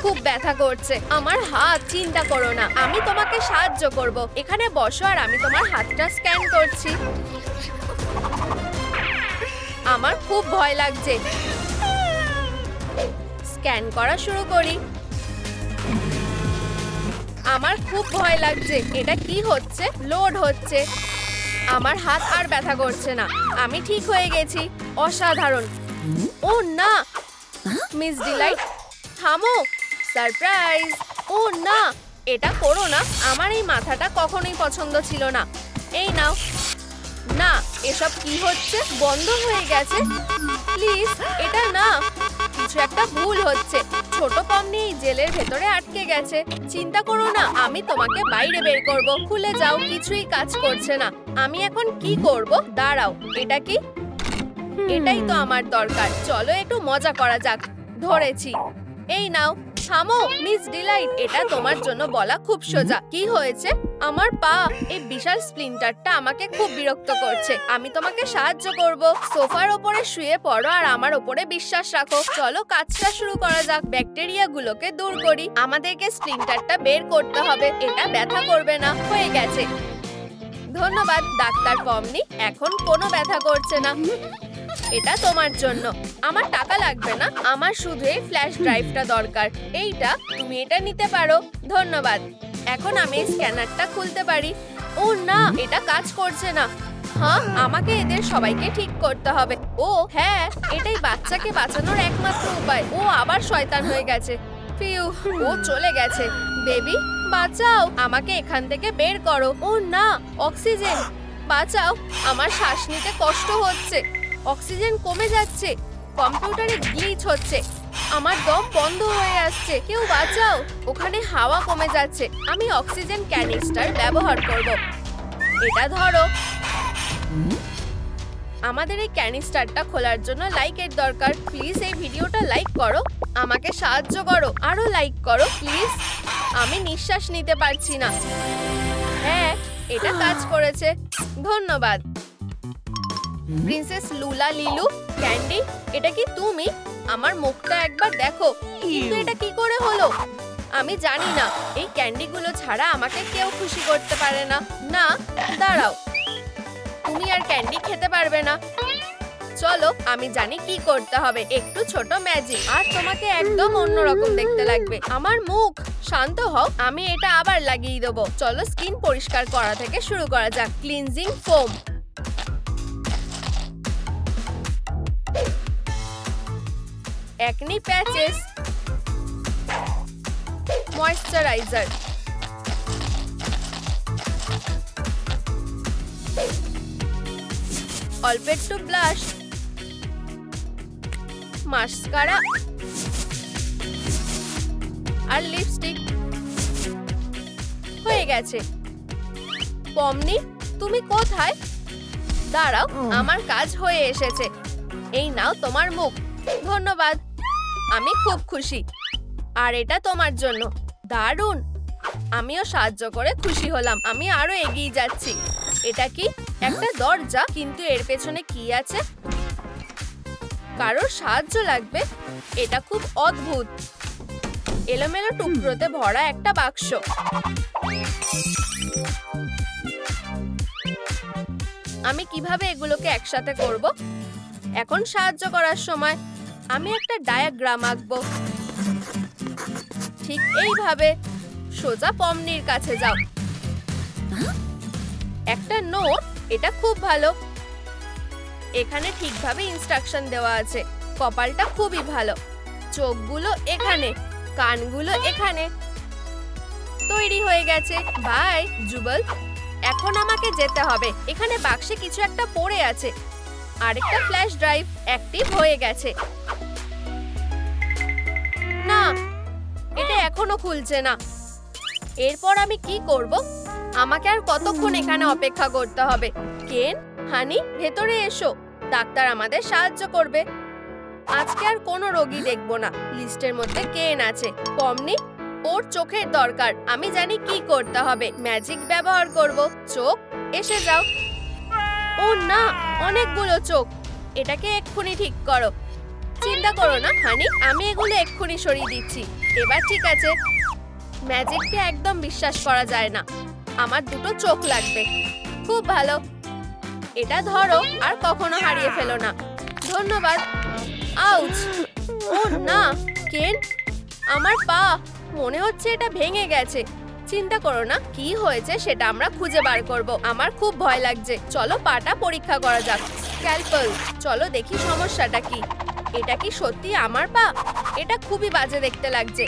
খুব ব্যথা করছে, আমার হাত। চিন্তা করো না, আমি তোমাকে সাহায্য করব। এখানে বসো আর আমি তোমার হাতটা স্ক্যান করছি। আমার খুব ভয় লাগছে। স্ক্যান করা শুরু করি। আমার খুব ভয় লাগছে। এটা কি হচ্ছে? লোড হচ্ছে। আমার হাত আর ব্যথা করছে না। আমি ঠিক হয়ে গেছি। অসাধারণ। ও না, মিস ডিলাইট, থামো। সারপ্রাইজ। ও না, এটা করো না। আমার এই মাথাটা কখনোই পছন্দ ছিল না। এই নাও। না, এসব কি হচ্ছে? বন্ধ হয়ে গেছে। প্লিজ, এটা না। কিছু একটা ভুল হচ্ছে। ছোট পমনি এই জেলের ভেতরে আটকে গেছে। চিন্তা করো না, আমি তোমাকে বাইরে বের করব। খুলে যাও। কিছুই কাজ করছে না। আমি এখন কি করব? দাঁড়াও, এটা কি? এটাই তো আমার দরকার। চলো একটু মজা করা যাক। ধরেছি। এই নাও। থামো মিস ডিলাইট, এটা তোমার জন্য বলা খুব সোজা। কি হয়েছে? আমার পা। এই বিশাল স্প্লিন্টারটা আমাকে খুব বিরক্ত করছে। আমি তোমাকে সাহায্য করব। সোফার ওপরে শুয়ে পড়ো আর আমার ওপরে বিশ্বাস রাখো। চলো কাজটা শুরু করা যাক। ব্যাকটেরিয়া গুলোকে দূর করি। আমাদেরকে স্প্লিন্টারটা বের করতে হবে। এটা ব্যথা করবে না। হয়ে গেছে। ধন্যবাদ ডাক্তার পমনি, এখন কোনো ব্যথা করছে না। এটা তোমার জন্য। আমার টাকা লাগবে না, আমার শুধু এই ফ্ল্যাশ ড্রাইভটা দরকার। এইটা, তুমি এটা নিতে পারো। ধন্যবাদ। এখন আমি স্ক্যানারটা খুলতে পারি। ও না, এটা কাজ করছে না। হ্যাঁ, আমাকে এদের সবাইকে ঠিক করতে হবে। ও হ্যাঁ, এটাই বাচ্চাকে বাঁচানোর একমাত্র উপায়। ও আবার শয়তান হয়ে গেছে। ফিউ, ও চলে গেছে। বেবি, বাঁচাও, আমাকে এখান থেকে বের করো। ও না, অক্সিজেন, বাঁচাও, আমার শ্বাস নিতে কষ্ট হচ্ছে। অক্সিজেন কমে যাচ্ছে। কম্পিউটারে গ্লিচ হচ্ছে। আমার দম বন্ধ হয়ে আসছে। কেউ বাঁচাও, ওখানে হাওয়া কমে যাচ্ছে। আমি অক্সিজেন ক্যানিস্টার ব্যবহার করব। এটা ধরো। আমাদের এই ক্যানিস্টারটা খোলার জন্য লাইকের দরকার। প্লিজ এই ভিডিওটা লাইক করো। আমাকে সাহায্য করো। আরো লাইক করো প্লিজ। আমি নিঃশ্বাস নিতে পারছি না। হ্যাঁ, এটা কাজ করেছে। ধন্যবাদ। প্রিন্সেস লুলা লিলু, ক্যান্ডি, এটা কি তুমি? আমার মুখটা একবার দেখো। কিন্তু এটা কি করে হলো? আমি জানি না। এই ক্যান্ডিগুলো ছাড়া আমাকে কেউ খুশি করতে পারে না। না, দাঁড়াও, তুমি আর ক্যান্ডি খেতে পারবে না। চলো, আমি জানি কি করতে হবে। একটু ছোট ম্যাজিক আর তোমাকে একদম অন্যরকম দেখতে লাগবে। আমার মুখ। শান্ত হও, আমি এটা আবার লাগিয়ে দেবো। চলো স্কিন পরিষ্কার করা থেকে শুরু করা যাক। Cleansing foam, acne patches, moisturiser, অল্প একটু ব্লাশ, মাস্কারা আর লিপস্টিক। হয়ে গেছে। পমনি, তুমি কোথায়? দাঁড়াও, আমার কাজ হয়ে এসেছে। এই নাও তোমার মুখ। ধন্যবাদ, আমি খুব খুশি। আর এটা তোমার জন্য। দারুণ। আমিও সাহায্য করে খুশি হলাম। আমি আরো এগিয়ে যাচ্ছি। এটা কি? একটা দরজা, কিন্তু এর পেছনে কি আছে? কারোর সাহায্য লাগবে? এটা খুব অদ্ভুত। এলোমেলো টুকরোতে ভরা একটা বাক্স। আমি কিভাবে এগুলোকে একসাথে করব? এখন সাহায্য করার সময়। আমি একটা ডায়াগ্রাম আঁকবো। ঠিক এইভাবে। সোজা পমনির কাছে যাও। একটা নোট, এটা খুব ভালো। এখানে ঠিকভাবে ইনস্ট্রাকশন দেওয়া আছে। কপালটা খুবই ভালো। চোখগুলো এখানে, কানগুলো এখানে। তৈরি হয়ে গেছে। বাই জুবল। এখন আমাকে যেতে হবে। এখানে বাক্সে কিছু একটা পড়ে আছে। আরেকটা ফ্ল্যাশ ড্রাইভ অ্যাক্টিভ হয়ে গেছে। না, এটা এখনো খুলছে না। এরপর আমি কি করব? আমাকে আর কতক্ষণ এখানে অপেক্ষা করতে হবে? কেন, হানি, ভেতরে এসো। ডাক্তার আমাদের সাহায্য করবে। আজকে আর কোনো রোগী দেখব না। লিস্টের মধ্যে কেন আছে। পমনি, ওর চোখের দরকার। আমি জানি কি করতে হবে। ম্যাজিক ব্যবহার করব। চোখ, এসে যাও। ও না, অনেকগুলো চোখ। এটাকে এক্ষুনি ঠিক করো। চিন্তা করো না হানি, আমি এগুলো এক্ষুনি সরিয়ে দিচ্ছি। এবার ঠিক আছে। ম্যাজিককে একদম বিশ্বাস করা যায় না। আমার দুটো চোখ লাগবে। খুব ভালো। এটা ধরো আর কখনো হারিয়ে ফেলো না। ধন্যবাদ। আউচ! ও না, কেন, আমার পা মনে হচ্ছে এটা ভেঙে গেছে। চিন্তা করো না, কি হয়েছে সেটা আমরা খুঁজে বার করব। আমার খুব ভয় লাগছে। চলো পাটা পরীক্ষা করা যাক। স্ক্যালপেল, চলো দেখি সমস্যাটা কি। এটা কি সত্যি আমার পা? এটা খুবই বাজে দেখতে লাগছে।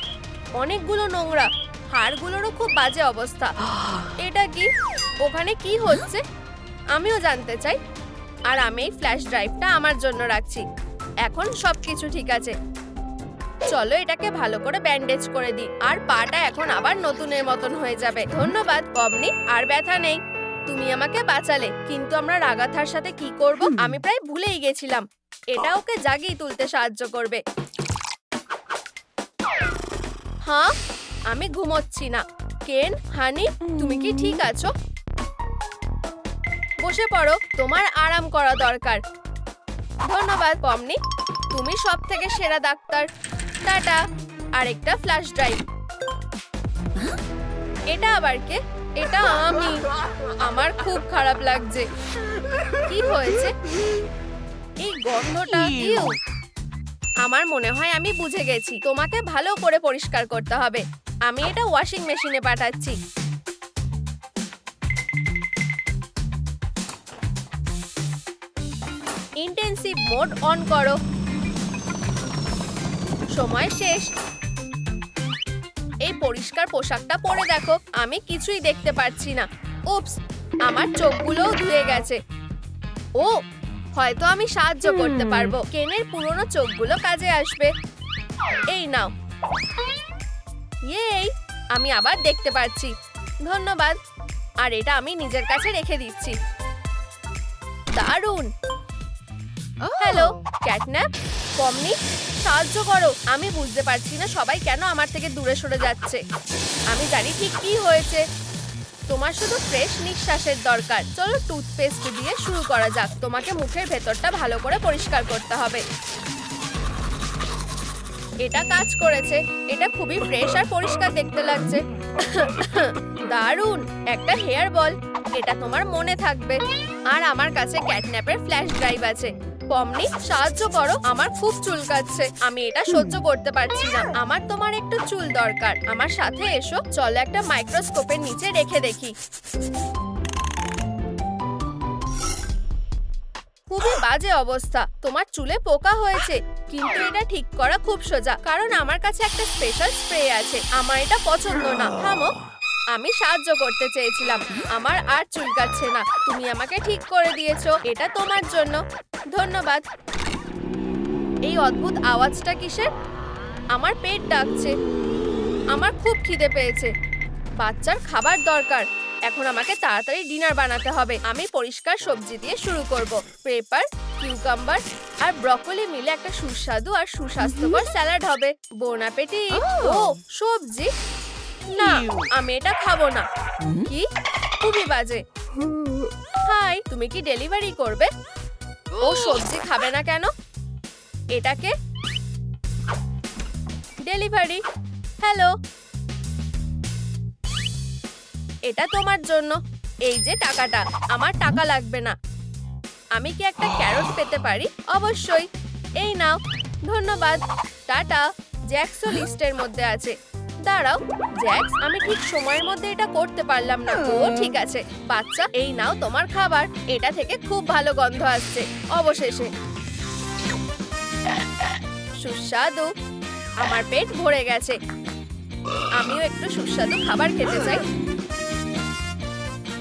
অনেকগুলো নোংরা, হাড়গুলোরও খুব বাজে অবস্থা। এটা কি? ওখানে কি হচ্ছে আমিও জানতে চাই। আর আমি এই ফ্ল্যাশ ড্রাইভটা আমার জন্য রাখছি। এখন সবকিছু ঠিক আছে। চলো এটাকে ভালো করে ব্যান্ডেজ করে দিই। আর পাটা এখন আবার নতুনের মতন হয়ে যাবে। ধন্যবাদ পমনি, আর ব্যথা নেই। তুমি আমাকে বাঁচালে, কিন্তু আমরা রাগাথার সাথে কি করব আমি প্রায় ভুলেই গেছিলাম। এটা ওকে জাগিয়ে তুলতে সাহায্য করবে। হ্যাঁ, আমি ঘুমোচ্ছি না। কেন, হানি, তুমি কি ঠিক আছো? বসে পড়ো, তোমার আরাম করা দরকার। ধন্যবাদ পমনি, তুমি সব থেকে সেরা ডাক্তার। টাটা। আরেকটা ফ্ল্যাশ ড্রাইভ। এটা আবার কে? এটা আমি। আমার খুব খারাপ লাগছে। কি হয়েছে? এই গন্ধটা। ইউ! আমার মনে হয় আমি বুঝে গেছি। তোমাকে ভালো করে পরিষ্কার করতে হবে। আমি এটা ওয়াশিং মেশিনে পাঠাচ্ছি। ইন্টেন্সিভ মোড অন করো। সময় শেষ। এই পরিষ্কার পোশাকটা পরে দেখো। আমি কিছুই দেখতে পাচ্ছি না। উপস, আমার চোখগুলোও ধুয়ে গেছে। ও, হয়তো আমি সাহায্য করতে পারবো। কেনের পুরনো চোখগুলো কাজে আসবে। এই নাও। ইয়েই, আমি আবার দেখতে পাচ্ছি। ধন্যবাদ। আর এটা আমি নিজের কাছে রেখে দিচ্ছি। দারুণ। হ্যালো ক্যাটন্যাপ, পমনি, সাহায্য করো। আমি বুঝতে পারছি না সবাই কেন আমার থেকে দূরে সরে যাচ্ছে। আমি জানি ঠিক কি হয়েছে। তোমার শুধু ফ্রেশ নিঃশ্বাসের দরকার। চলো টুথপেস্ট দিয়ে শুরু করা যাক। তোমাকে মুখের ভেতরটা ভালো করে পরিষ্কার করতে হবে। এটা কাজ করেছে। এটা খুবই ফ্রেশ আর পরিষ্কার দেখতে লাগছে। দারুণ। একটা হেয়ার বল। এটা তোমার মনে থাকবে। আর আমার কাছে ক্যাটন্যাপের ফ্ল্যাশ ড্রাইভ আছে। পমনি, সাহায্য করো, আমার খুব চুলকাচ্ছে। আমি এটা সহ্য করতে পারছি না। আমার তোমার একটু চুল দরকার। আমার সাথে এসো। চলো একটা মাইক্রোস্কোপের নিচে রেখে দেখি। খুবই বাজে অবস্থা। তোমার চুলে পোকা হয়েছে, কিন্তু এটা ঠিক করা খুব সোজা, কারণ আমার কাছে একটা স্পেশাল স্প্রে আছে। আমার এটা পছন্দ না। থামো, আমি সাহায্য করতে চেয়েছিলাম। আমার আর চুলকাচ্ছে না। তুমি আমাকে ঠিক করে দিয়েছো। এটা তোমার জন্য। ধন্যবাদ। এই অদ্ভুত আওয়াজটা কিসের? আমার পেট ডাকছে। আমার খুব খিদে পেয়েছে। বাচ্চার খাবার দরকার। এখন আমাকে তাড়াতাড়ি ডিনার বানাতে হবে। আমি পরিষ্কার সবজি দিয়ে শুরু করব। পেপার, কিউকাম্বার আর ব্রকলি মিলে একটা সুস্বাদু আর সুস্বাস্থ্যকর স্যালাড হবে। বোন অ্যাপেটিট। ও, সবজি? না, আমি এটা খাবো না। কি? খুবই বাজে। হাই, তুমি কি ডেলিভারি করবে? ও সবজি খাবে না কেন? এটাকে ডেলিভারি। হ্যালো, এটা তোমার জন্য। এই যে টাকাটা। আমার টাকা লাগবে না। আমি কি একটা ক্যারট পেতে পারি? অবশ্যই। এই নাও। ধন্যবাদ। টাটা। জ্যাক্সও লিস্টের মধ্যে আছে। দাঁড়াও জ্যাক্স, আমি ঠিক সময়ের মধ্যে এটা করতে পারলাম না। ও ঠিক আছে। বাচ্চা, এই নাও তোমার খাবার। এটা থেকে খুব ভালো গন্ধ আসছে। অবশেষে সুস্বাদু। আমার পেট ভরে গেছে। আমিও একটু সুস্বাদু খাবার খেতে চাই।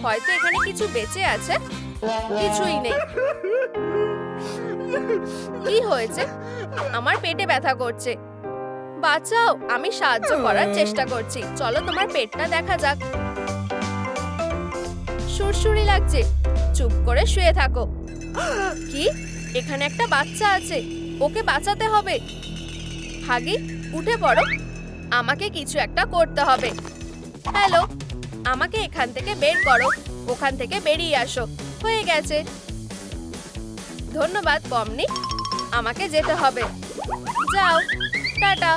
হয়তো এখানে কিছু বেঁচে আছে। কিছুই নেই। কি হয়েছে? আমার পেটে ব্যথা করছে। বাঁচাও, আমি সাহায্য করার চেষ্টা করছি। চলো তোমার পেটটা দেখা যাক। সুরসুরি লাগছে। চুপ করে শুয়ে থাকো। কি? এখানে একটা বাচ্চা আছে। ওকে বাঁচাতে হবে। হাগি, উঠে পড়ো। আমাকে কিছু একটা করতে হবে। হ্যালো, আমাকে এখান থেকে বের করো। ওখান থেকে বেরিয়ে আসো। হয়ে গেছে। ধন্যবাদ পমনি। আমাকে যেতে হবে। যাও। টাটা।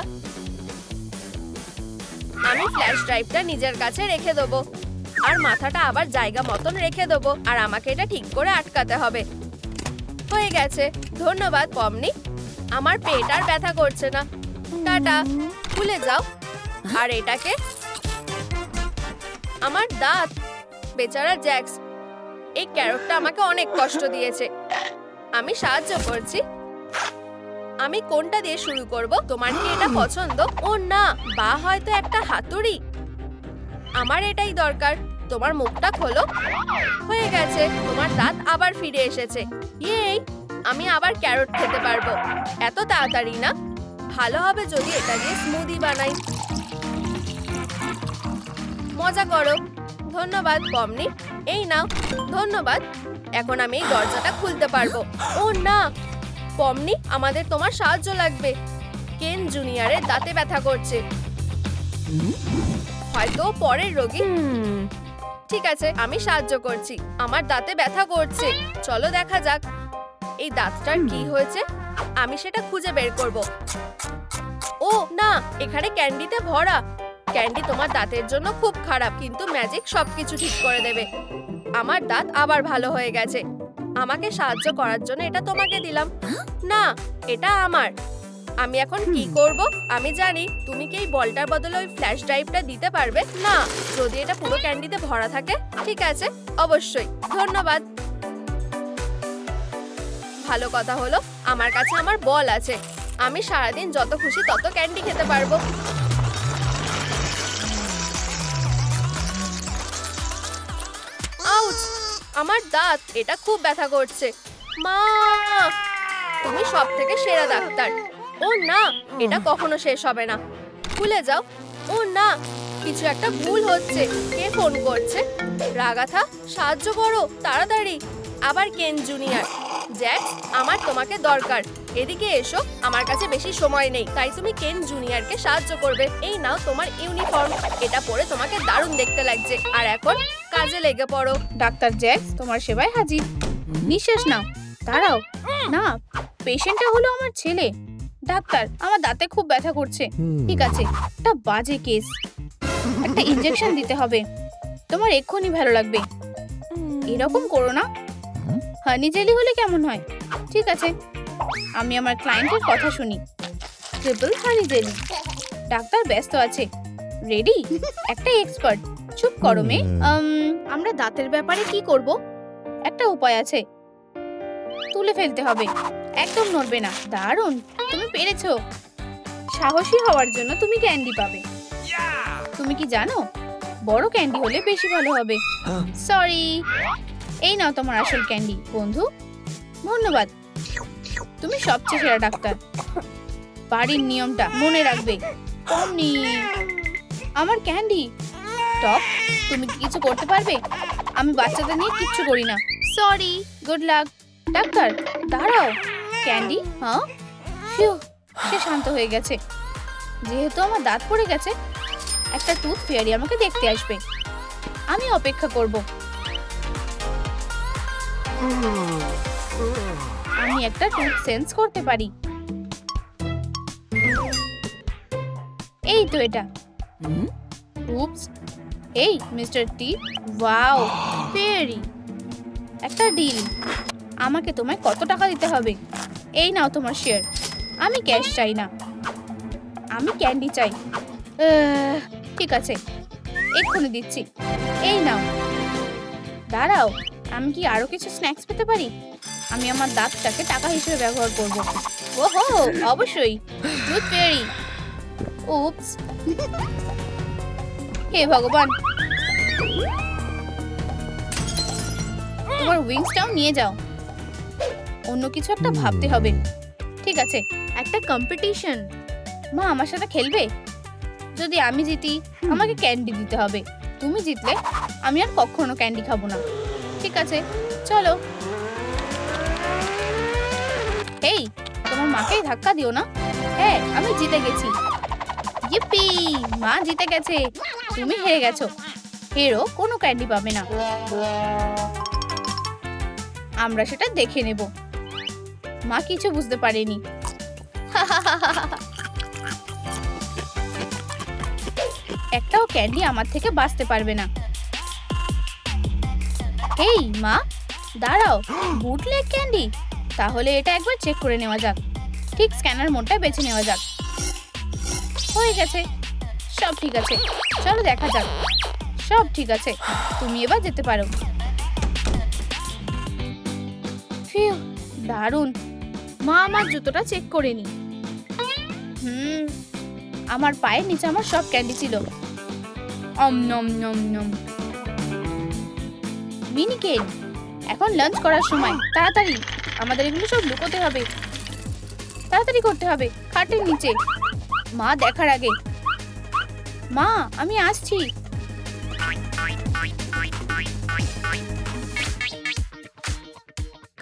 আমি ফ্ল্যাশ ড্রাইভটা নিজের কাছে রেখে দেবো আর মাথাটা আবার জায়গা মতন রেখে দেবো আর আমাকে এটা ঠিক করে আটকাতে হবে। হয়ে গেছে। ধন্যবাদ পমনি। আমার পেট আর ব্যথা করছে না। টাটা। খুলে যাও। আর এটাকে আমার দাঁত। বেচারা জ্যাক্স, এই ক্যারটটা আমাকে অনেক কষ্ট দিয়েছে। আমি সাহায্য করছি। আমি কোনটা দিয়ে শুরু করব? তোমার কি এটা পছন্দ? ও না, বা হয়তো একটা হাতুড়ি। আমার এটাই দরকার। তোমার মুখটা খোলো। হয়ে গেছে। তোমার দাঁত আবার ফিরে এসেছে। ইয়ে, আমি আবার ক্যারট খেতে পারবো। এত তাড়াতাড়ি না। ভালো হবে যদি এটা দিয়ে স্মুদি বানাই। মজা করো। ধন্যবাদ পমনি। এই নাও। ধন্যবাদ। এখন আমি এই দরজাটা খুলতে পারবো। ও না পমনি, আমাদের তোমার সাহায্য লাগবে। কেন জুনিয়রের দাঁতে ব্যথা করছে। হয়তো পরের রোগী। ঠিক আছে, আমি সাহায্য করছি। আমার দাঁতে ব্যথা করছে। চলো দেখা যাক এই দাঁতটার কি হয়েছে। আমি সেটা খুঁজে বের করব। ও না, এখানে ক্যান্ডিতে ভরা। ক্যান্ডি তোমার দাঁতের জন্য খুব খারাপ, কিন্তু ম্যাজিক সবকিছু ঠিক করে দেবে। আমার দাঁত আবার ভালো হয়ে গেছে। আমাকে সাহায্য করার জন্য এটা তোমাকে দিলাম। না, এটা আমার। আমি এখন কি করব? আমি জানি। তুমি কি এই বলটার বদলে ওই ফ্ল্যাশ ড্রাইভটা দিতে পারবে? না, যদি এটা পুরো ক্যান্ডিতে ভরা থাকে। ঠিক আছে, অবশ্যই। ধন্যবাদ। ভালো কথা হলো আমার কাছে আমার বল আছে। আমি সারাদিন যত খুশি তত ক্যান্ডি খেতে পারবো। আউচ! আমার দাঁত, এটা খুব ব্যথা করছে। মা, তুমি সব থেকে সেরা ডাক্তার। ও না, এটা কখনো শেষ হবে না। খুলে যাও। ও না, কিছু একটা ভুল হচ্ছে। কে ফোন করছে? রাগাথা, সাহায্য করো তাড়াতাড়ি। আবার কেন জুনিয়র। জ্যাক্স, আমার তোমাকে দরকার। এদিকে এসো। আমার কাছে বেশি সময় নেই, তাই তুমি কেন জুনিয়রকে সাহায্য করবে। এই নাও তোমার ইউনিফর্ম। এটা পরে তোমাকে দারুণ দেখতে লাগছে। আর এখন কাজে লেগে পড়ো। ডাক্তার জ্যাক্স তোমার সেবায় হাজির। নিঃশ্বাস নাও। দাঁড়াও। না, পেশেন্টটা হলো আমার ছেলে। ডাক্তার, আমার দাঁতে খুব ব্যথা করছে। ঠিক আছে, একটা বাজে কেস। একটা ইনজেকশন দিতে হবে। তোমার এক্ষুনি ভালো লাগবে। এরকম করো না। হানি জেলি হলে কেমন হয়? ঠিক আছে, আমি আমার ক্লায়েন্টের কথা শুনি। ট্রিপল হানি জেলি। ডাক্তার ব্যস্ত আছে। রেডি? একটা এক্সপার্ট। চুপ করো মেয়ে। আমরা দাঁতের ব্যাপারে কি করব? একটা উপায় আছে। তুলে ফেলতে হবে। একদম নড়বে না। দারুণ, তুমি পেরেছো। সাহসী হওয়ার জন্য তুমি ক্যান্ডি পাবে। তুমি কি জানো, বড় ক্যান্ডি হলে বেশি ভালো হবে। সরি। এই নাও তোমার আসল ক্যান্ডি বন্ধু। ধন্যবাদ। তুমি সবচেয়ে সেরা ডাক্তার। বাড়ির নিয়মটা মনে রাখবে। পমনি, আমার ক্যান্ডি। টপ, তুমি কি কিছু করতে পারবে? আমি বাচ্চাদের নিয়ে কিচ্ছু করি না। সরি। Good luck. ডাক্তার, দাঁড়াও। ক্যান্ডি? হ্যাঁ, ফিউ, সে শান্ত হয়ে গেছে। যেহেতু আমার দাঁত পড়ে গেছে, একটা টুথ ফেয়ারি আমাকে দেখতে আসবে। আমি অপেক্ষা করব। আমি একটা টুথ সেন্স করতে পারি। এই তো এটা। উপস। এই মিস্টার টি, ওয়াও, ফেয়ারি। একটা ডিল। আমাকে তোমায় কত টাকা দিতে হবে? এই নাও তোমার শেয়ার। আমি ক্যাশ চাই না, আমি ক্যান্ডি চাই। ঠিক আছে, এক্ষুনি দিচ্ছি। এই নাও। দাঁড়াও, আমি কি আরো কিছু স্ন্যাক্স পেতে পারি? আমি আমার দাঁতটাকে টাকা হিসেবে ব্যবহার করব। ওহো, অবশ্যই। Tooth fairy. উপস। হে ভগবান, তোমার উইংসটাও নিয়ে যাও। অন্য কিছু একটা ভাবতে হবে। ঠিক আছে, একটা কম্পিটিশন। মা আমার সাথে খেলবে? যদি আমি জিতি, আমাকে ক্যান্ডি দিতে হবে। তুমি জিতলে আমি আর কখনো ক্যান্ডি খাবো না। ঠিক আছে, চলো। এই, তোমার মাকেই ধাক্কা দিও না। হ্যাঁ, আমি জিতে গেছি। ইপ্পি, মা জিতে গেছে। তুমি হেরে গেছো। হেরো কোনো ক্যান্ডি পাবে না। আমরা সেটা দেখে নেব। মা কিছু বুঝতে পারেনি। একটাও ক্যান্ডি আমার থেকে বাঁচতে পারবে না। এই মা, দাঁড়াও, বুটলেগ ক্যান্ডি? তাহলে এটা একবার চেক করে নেওয়া যাক। ঠিক স্ক্যানার মোডটা বেছে নেওয়া যাক। হয়ে গেছে, সব ঠিক আছে। চলো দেখা যাক। সব ঠিক আছে, তুমি এবার যেতে পারো। ফিউ, দারুণ। মা আমার জুতোটা চেক করে নি। আমার পায়ের নিচে আমার সব ক্যান্ডি ছিল। অম নম নম নম। মিনিকেট, এখন লাঞ্চ করার সময়। তাড়াতাড়ি আমাদের এগুলো সব লুকোতে হবে। তাড়াতাড়ি করতে হবে, খাটের নিচে। মা দেখার আগে। মা, আমি আসছি।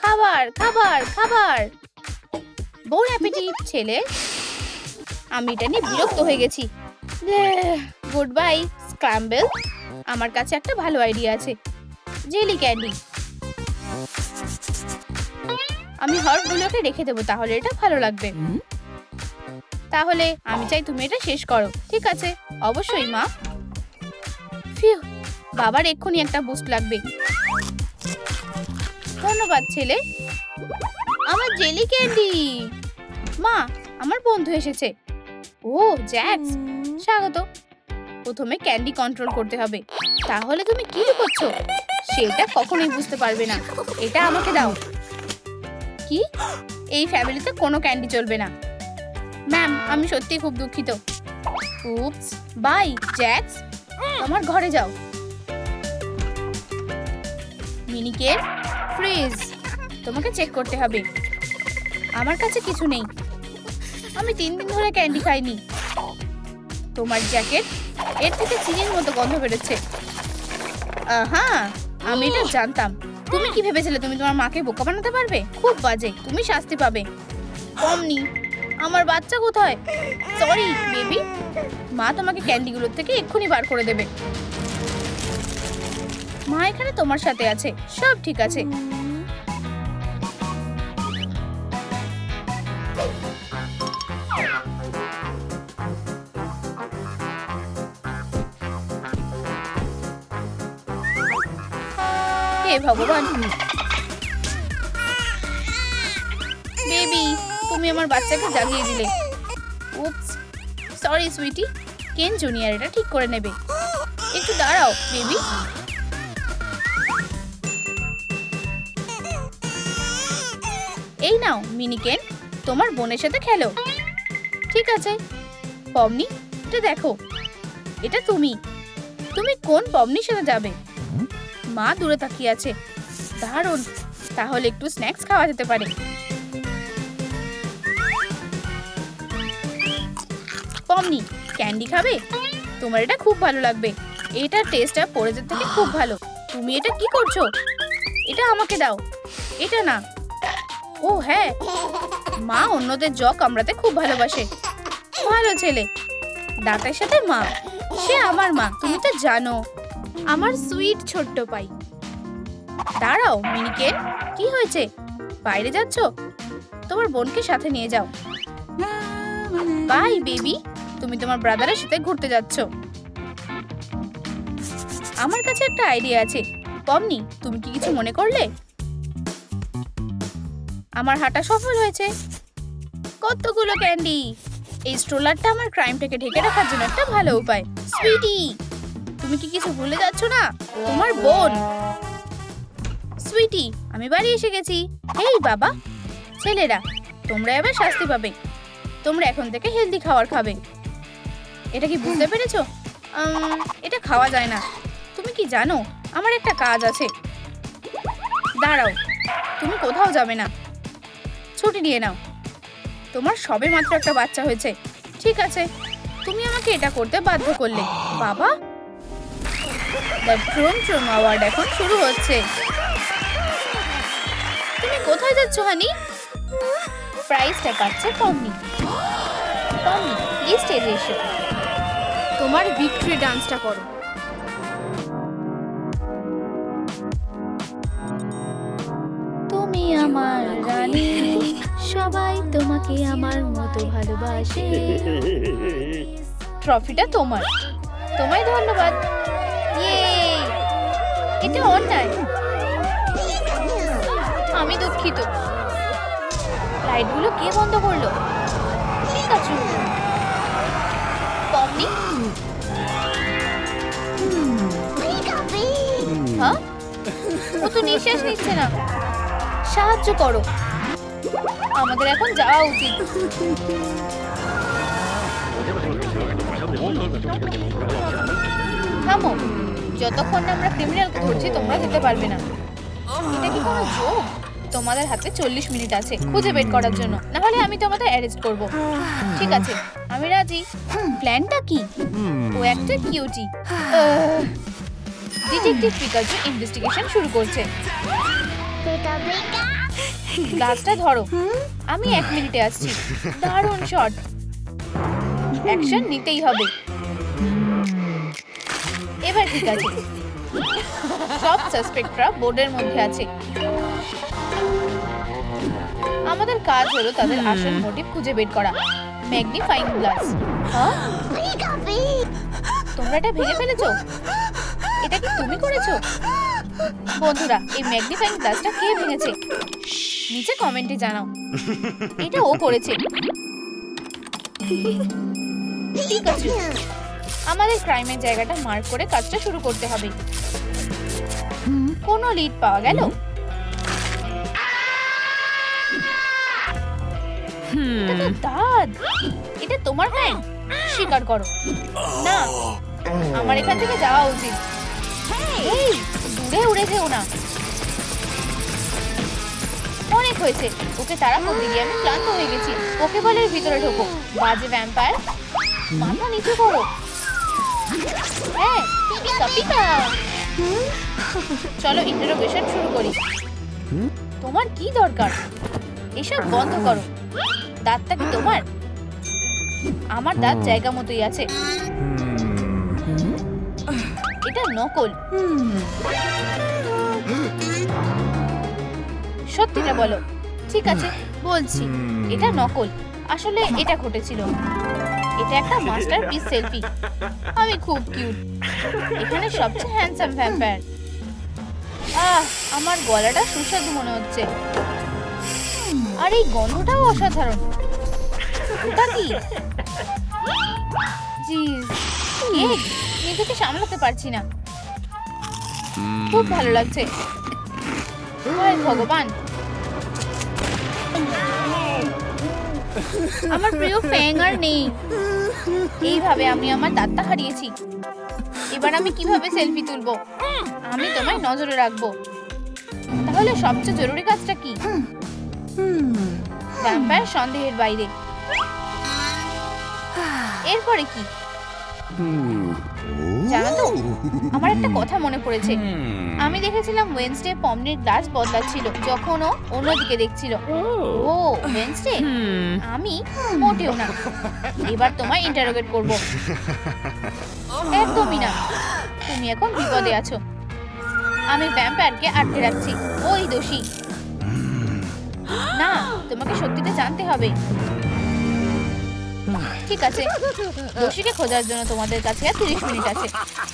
খাবার খাবার খাবার। বোন অ্যাপিটিট ছেলে। আমি এটা নিয়ে বিরক্ত হয়ে গেছি। Good bye scramble. আমার কাছে একটা ভালো আইডিয়া আছে। Jelly candy. আমি হর্বগুলোকে রেখে দেবো, তাহলে এটা ভালো লাগবে। তাহলে আমি চাই তুমি এটা শেষ করো। ঠিক আছে, অবশ্যই মা। ফিউ, বাবার এক্ষুনি একটা বুস্ট লাগবে। ধন্যবাদ ছেলে। আমার জেলি ক্যান্ডি। মা, আমার বন্ধু এসেছে। ও জ্যাক্স, স্বাগত। প্রথমে ক্যান্ডি কন্ট্রোল করতে হবে। তাহলে তুমি কি লুকোচ্ছ? সেটা কখনোই বুঝতে পারবে না। এটা আমাকে দাও। কি? এই ফ্যামিলিতে কোনো ক্যান্ডি চলবে না। ম্যাম, আমি সত্যি খুব দুঃখিত। উপস, বাই জ্যাক্স। আমার ঘরে যাও। মিনিকেট, ফ্রিজ। তোমাকে চেক করতে হবে। আমার কাছে কিছু নেই। আমি 3 দিন ধরে ক্যান্ডি খাইনি। তোমার জ্যাকেট, এর থেকে চিনির মতো গন্ধ বেরোচ্ছে। আহা, আমি এটা জানতাম। তুমি কি ভেবেছিলে তুমি তোমার মাকে বোকা বানাতে পারবে? খুব বাজে, তুমি শাস্তি পাবে। অমনি, আমার বাচ্চা কোথায়? Sorry baby. মা তোমাকে ক্যান্ডিগুলোর থেকে এক্ষুনি বার করে দেবে। মা এখানে তোমার সাথে আছে, সব ঠিক আছে। হে ভগবান। বেবি, তুমি আমার বাচ্চাকে জাগিয়ে দিলে। উপস, সরি সুইটি। কেন জুনিয়র এটা ঠিক করে নেবে। একটু দাঁড়াও বেবি। এই নাও মিনিকেন, তোমার বোনের সাথে খেলো। ঠিক আছে। পমনি, এটা দেখো। এটা তুমি। তুমি কোন পমনির সাথে যাবে? মা দূরে তাকিয়ে আছে। দারুণ, তাহলে একটু স্ন্যাক্স খাওয়া যেতে পারে। পমনি, ক্যান্ডি খাবে? তোমার এটা খুব ভালো লাগবে। এটার টেস্টটা পরেজের থেকে খুব ভালো। তুমি এটা কি করছো? এটা আমাকে দাও। এটা না। ও হ্যাঁ, মা অন্যদের জগ কামড়াতে খুব ভালোবাসে। ভালো ছেলে। দাঁতের সাথে মা, সে আমার মা, তুমি তো জানো। আমার সুইট ছোট্ট পাই। দাঁড়াও মিনিকেন, কি হয়েছে? বাইরে যাচ্ছ? তোমার বোনকে সাথে নিয়ে যাও। বাই বেবি, তুমি তোমার ব্রাদারের সাথে ঘুরতে যাচ্ছ। আমার কাছে একটা আইডিয়া আছে। পমনি, তুমি কি কিছু মনে করলে? আমার হাঁটা সফল হয়েছে। কতগুলো ক্যান্ডি। এই স্ট্রোলারটা আমার ক্রাইমটাকে ঢেকে রাখার জন্য একটা ভালো উপায়। সুইটি, তুমি কি কিছু ভুলে যাচ্ছ না? তোমার বোন। সুইটি, আমি বাড়ি এসে গেছি। হেই বাবা, ছেলেরা, তোমরা এবার শাস্তি পাবে। তোমরা এখন থেকে হেলদি খাবার খাবে। এটা কি বুঝতে পেরেছো? এটা খাওয়া যায় না। তুমি কি জানো আমার একটা কাজ আছে? দাঁড়াও, তুমি কোথাও যাবে না। ছুটি নিয়ে নাও। তোমার সবে মাত্র একটা বাচ্চা হয়েছে। ঠিক আছে, তুমি আমাকে এটা করতে বাধ্য করলে। বাবা, দ্য ট্রুম ট্রুম অ্যাওয়ার্ড এখন শুরু হচ্ছে। তুমি কোথায় যাচ্ছ হানি? প্রাইজটা পাচ্ছে পমনি। পমনি, প্লিজ স্টেজে এসো। তোমার ভিক্টরি ডান্সটা করো। তুমি আমার রানী, সবাই তোমাকে আমার মতো ভালোবাসে। ট্রফিটা তোমার। তোমায় ধন্যবাদ। ইয়ে, এটা অন্যায়। আমি দুঃখিত। লাইটগুলো কে বন্ধ করলো? পিকাচু। পমনি? হ্যাঁ, ও তো নিঃশ্বাস নিচ্ছে না। সাহায্য করো, আমাদের এখন যাওয়া উচিত। থামো, যতক্ষণ না আমরা ক্রিমিনালকে ধরছি তোমরা যেতে পারবে না। এটা কি কোনো জোক? তোমাদের হাতে 40 মিনিট আছে খুঁজে বের করার জন্য, না হলে আমি তোমাদের অ্যারেস্ট করব। ঠিক আছে, আমি রাজি। প্ল্যানটা কি? ও একটা কিউটি। ডিটেকটিভ পিকাচু ইনভেস্টিগেশন শুরু করছে। গ্লাসটা ধরো, আমি 1 মিনিটে আসছি। দারুণ শট, অ্যাকশন নিতেই হবে। এবার ঠিক আছে, সব সাসপেক্টরা বোর্ডের মধ্যে আছে। আমাদের কাজ হলো তাদের আসল মোটিভ খুঁজে বের করা। Magnifying glass. হ্যাঁ, তোমরা এটা ভেঙে ফেলেছো? এটা কি তুমি করেছো? বন্ধুরা, এই ম্যাগনিফাইং গ্লাসটা কে ভেঙেছে নিচে কমেন্টে জানাও। এটা ও করেছে। ঠিক আছে, আমাদের ক্রাইমের জায়গাটা মার্ক করে কাজটা শুরু করতে হবে। কোনো লিড পাওয়া গেল? এটা তো দাঁত। এটা তোমার প্ল্যান? স্বীকার করো। না, আমার এখান থেকে যাওয়া উচিত। এই, দূরে উড়ে যেও না। অনেক হয়েছে, ওকে তাড়া করতে গিয়ে আমি ক্লান্ত হয়ে গেছি। ওকে বলের ভিতরে ঢোকো, বাজে ভ্যাম্পায়ার। মাথা নিচু করো। হ্যাঁ, পিকা পিকা। চলো ইন্টারোগেশন শুরু করি। তোমার কি দরকার? এসব বন্ধ করো। দাঁতটা কি তোমার? আমার দাঁত জায়গা মতোই আছে। এটা নকল। সত্যিটা বলো। ঠিক আছে, বলছি এটা নকল। আসলে এটা ঘটেছিল। এটা একটা মাস্টারপিস সেলফি। আমি খুব কিউট, এখানে সবচেয়ে হ্যান্ডসাম ভ্যাম্পায়ার। আমার গলাটা সুস্বাদু মনে হচ্ছে। আর এই গন্ধটাও অসাধারণ। ওটা কি? জিজ, কেক। নিজেকে সামলাতে পারছি না। খুব ভালো লাগছে। হায় ভগবান, আমার প্রিয় ফ্যাং আর নেই। এইভাবে আমি আমার দাঁতটা হারিয়েছি। এবার আমি কিভাবে সেলফি তুলবো? আমি তোমায় নজরে রাখবো। তাহলে সবচেয়ে জরুরি কাজটা কি? ভ্যাম্পায়ার সন্দেহের বাইরে। এরপরে কি? জানো তো, আমার একটা কথা মনে পড়েছে। আমি দেখেছিলাম ওয়েনসডে পমনির গ্লাস বদলাচ্ছিল যখন ও অন্যদিকে দেখছিল। ও ওয়েনসডে? আমি মোটেও না। এবার তোমায় ইন্টারোগেট করব। একদমই না, তুমি এখন বিপদে আছো। আমি ভ্যাম্পায়ারকে আটকে রাখছি। ওই দোষী। না, তোমাকে সত্যিটা জানতে হবে। ঠিক আছে, দোষীকে খোঁজার জন্য তোমাদের কাছে আর 30 মিনিট আছে,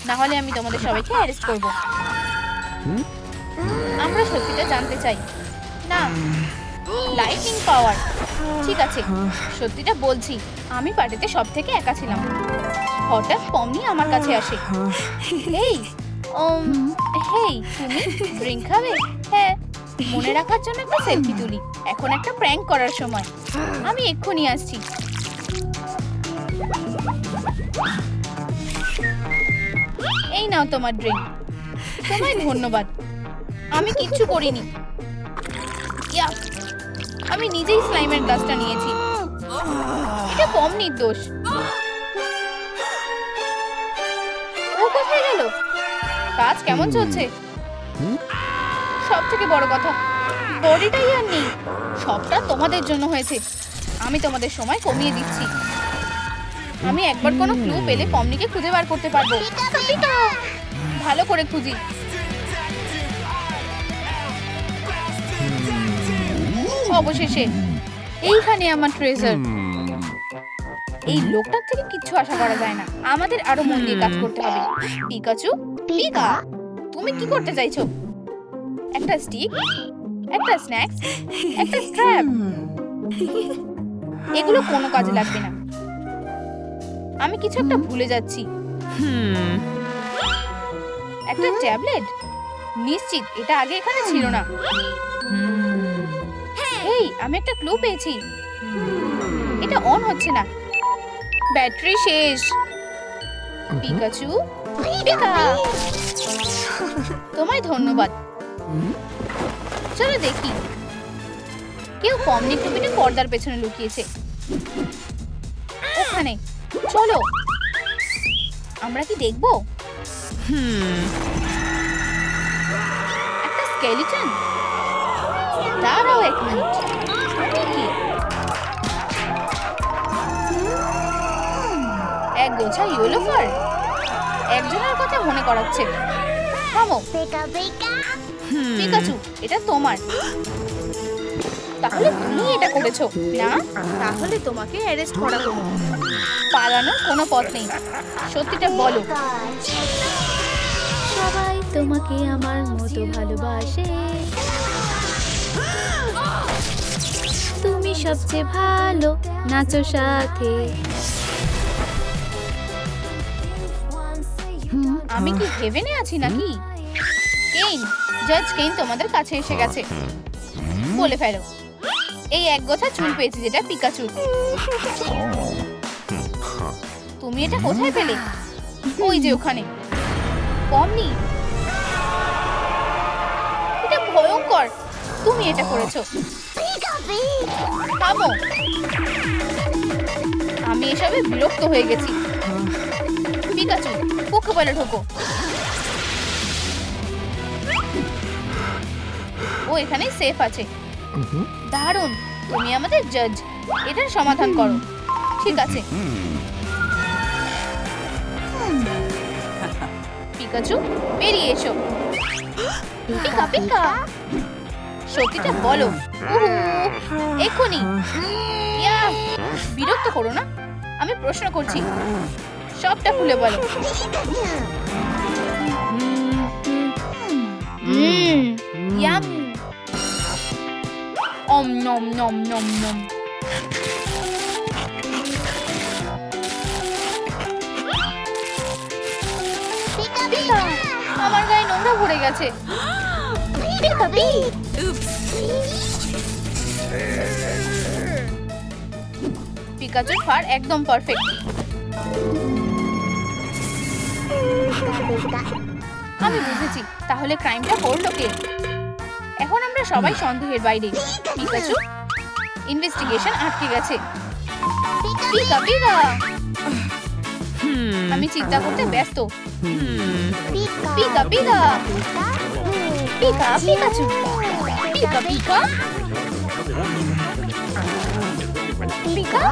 না হলে আমি তোমাদের সবাইকে অ্যারেস্ট করব। আমরা সত্যিটা জানতে চাই। না, লাইটিং পাওয়ার। ঠিক আছে, সত্যিটা বলছি। আমি পার্টিতে সব থেকে একা ছিলাম। হঠাৎ পমনি আমার কাছে আসে। হেই, হেই, তুমি ড্রিঙ্ক খাবে? হ্যাঁ, মনে রাখার জন্য একটা সেলফি তুলি। এখন একটা প্র্যাঙ্ক করার সময়। আমি এক্ষুনি আসছি। এই নাও তোমার ড্রিঙ্ক। তোমায় ধন্যবাদ। আমি কিচ্ছু করিনি। আমি নিজেই স্লাইমের গ্লাসটা নিয়েছি। এটা পমনির দোষ। ও কোথায় গেল? কাজ কেমন চলছে? সব থেকে বড় কথা, বডিটাই আর নেই। সবটা তোমাদের জন্য হয়েছে। আমি তোমাদের সময় কমিয়ে দিচ্ছি। আমি একবার কোনো ক্লু পেলে পমনিকে খুঁজে বার করতে পারবো। ভালো করে খুঁজি। অবশেষে এইখানে আমার ট্রেজার। এই লোকটার থেকে কিচ্ছু আশা করা যায় না। আমাদের আরো মন দিয়ে কাজ করতে হবে। পিকাচু, পিকা, তুমি কি করতে চাইছো? একটা স্টিক, একটা স্ন্যাক্স, একটা ট্র্যাপ। এগুলো কোনো কাজে লাগবে না। আমি কিছু একটা ভুলে যাচ্ছি। একটা ট্যাবলেট? নিশ্চিত এটা আগে এখানে ছিল না। এই, আমি একটা ক্লু পেয়েছি। এটা অন হচ্ছে না। ব্যাটারি শেষ। পিকাচু, পিকা, তোমায় ধন্যবাদ। চলো দেখি। কেউ কমনি টুপিটা পর্দার পেছনে লুকিয়েছে। ওখানে চলো। আমরা কি দেখবো? একটা স্কেলিটন। দাঁড়াও এক মিনিট। আমি কি? এক গোছা ইয়েলো ফার। একজনের কথা মনে করাচ্ছে। থামো। পিকাচু, এটা তোমার। তাহলে তুমি এটা করেছো না? তাহলে তোমাকে অ্যারেস্ট করা হলো। পালানোর কোনো পথ নেই। সত্যিটা বলো। সবাই তোমাকে আমার মতো ভালোবাসে। তুমি সবচেয়ে ভালো, নাচো সাথে। আমি কি হেভেনে আছি নাকি? কেইন, জাজ কেইন তোমাদের কাছে এসে গেছে। বলে ফেলো। এই এক গোছা চুল পেয়েছি, যেটা পিকাচুর। তুমি এটা কোথায় পেলে? ওই যে ওখানে। পমনি, এটা ভয়ঙ্কর। তুমি এটা করেছো। থামো। আমি এসবে বিরক্ত হয়ে গেছি। পিকাচু, পোকে বলে ঢোকো। ও এখানে সেফ আছে। দারুণ, তুমি আমাদের জাজ। এটার সমাধান করো। ঠিক আছে। পিকাচু, বেরিয়ে এসো। পিকা, পিকা, সত্যিটা বলো। এক্ষুনি। ইয়া, বিরক্ত করো না। আমি প্রশ্ন করছি। সবটা খুলে বলো। ইয়াম। ওম নম নম নম নম। পিকা, আমার গায়ে নোংরা ভরে গেছে। পিকা, পি। পিকাচুর ফার একদম পারফেক্ট। আমি বুঝেছি। তাহলে ক্রাইমটা করলো কে? এখন আমরা সবাই সন্দেহের বাইরে। পিকাচু, ইনভেস্টিগেশন আটকে গেছে। পিকা, পিকা, আমি চিন্তা করতে ব্যস্ত। Pika, Pika, Pika, Pikachu, Pika, Pika, Pika.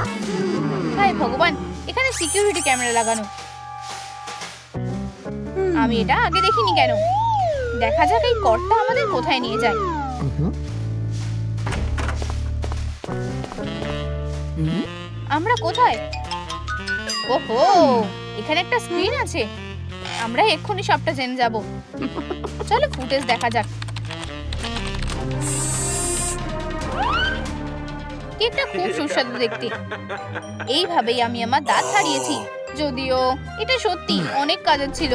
হায় ভগবান, এখানে সিকিউরিটি ক্যামেরা লাগানো। আমি এটা আগে দেখিনি কেন? দেখা যাক এই কর্তা আমাদের কোথায় নিয়ে যায়। আমরা কোথায়? ওহো, এখানে একটা স্ক্রিন আছে। আমরা এক্ষুনি সবটা জেনে যাব। চলো ফুটেজ দেখা যাক। কেকটা খুব সুস্বাদু দেখতে। এইভাবেই আমি আমার দাঁত হারিয়েছি। যদিও এটা সত্যি অনেক কাজের ছিল।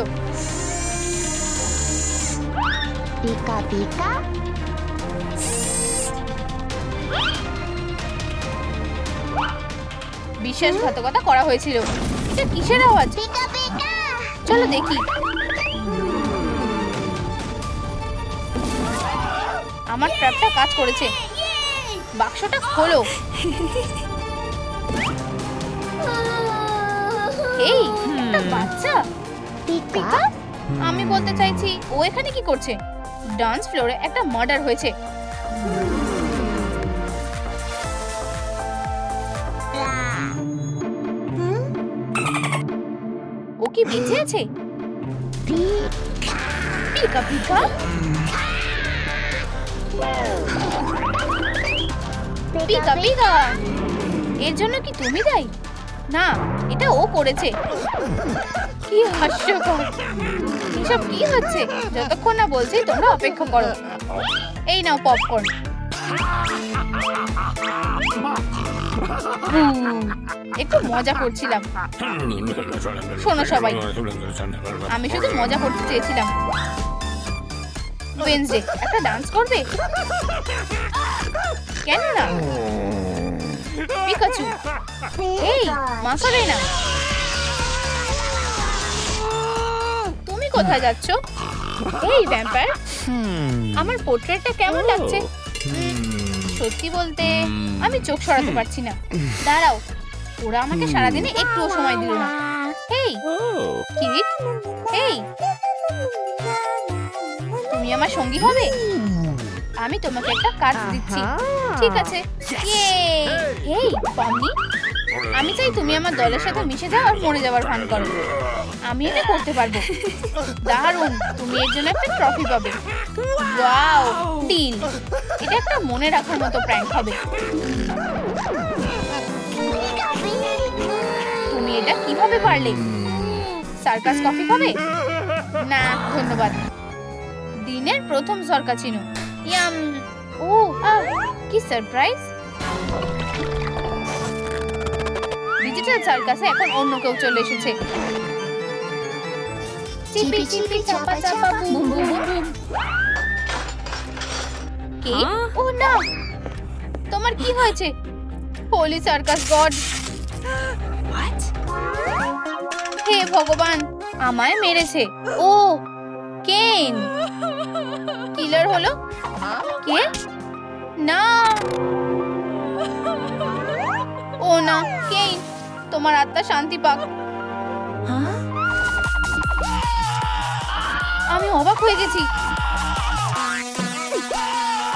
পিকা, পিকা, বিশ্বাসঘাতকতা করা হয়েছিল। এটা কিসের আওয়াজ? Pika, Pika. চলো দেখি। আমার ট্র্যাপটা কাজ করেছে। বাক্সটা খোলো। এই, একটা বাচ্চা। পিকা, আমি বলতে চাইছি, ও এখানে কি করছে? ডান্স ফ্লোরে একটা মার্ডার হয়েছে। ও কি বেঁচে আছে? Pika, Pika, Pika, Pika. এর জন্য কি তুমি দায়ী? না, এটা ও করেছে। কি হাস্যকর! এসব কি হচ্ছে? যতক্ষণ না বলছি তোমরা অপেক্ষা করো। এই নাও পপকর্ন। একটু মজা করছিলাম। শোনো সবাই, আমি শুধু মজা করতে চেয়েছিলাম। ওয়েডনেসডে, একটা ডান্স করবে? কেন না? পিকাচু, এই মাকারে না, তুমি কোথায় যাচ্ছ? এই ভ্যাম্পায়ার, আমার পোর্ট্রেটটা কেমন লাগছে? সত্যি বলতে আমি চোখ সরাতে পারছি না। দাঁড়াও, ওরা আমাকে সারাদিনে একটুও সময় দিল না। এই কিরিট, এই তুমি আমার সঙ্গী হবে? আমি তোমাকে একটা কার্ড দিচ্ছি, ঠিক আছে? এই পমনি, আমি চাই তুমি আমার দলের সাথে মিশে যাও আর মরে যাওয়ার ভান করো। আমি এটা করতে পারবো। দারুণ, তুমি এর জন্য একটা ট্রফি পাবে। Wow, deal. এটা একটা মনে রাখার মতো প্র্যাঙ্ক হবে। তুমি এটা কিভাবে পারলে? সার্কাস কফি খাবে? না ধন্যবাদ। দিনের প্রথম সরকাচিনো। ইয়াম। ও কি সারপ্রাইজ! ডিজিটাল সার্কাসে এখন অন্য কেউ চলে এসেছে। চিপি চিপি চাপা চাপা বুম বুম বুম। কে? ও না, তোমার কি হয়েছে? Holi circus god! হে ভগবান, আমায় মেরেছে। ও কেন কিলার হলো? কে? না, ও না, কেন, তোমার আত্মা শান্তি পাক। আমি অবাক হয়ে গেছি।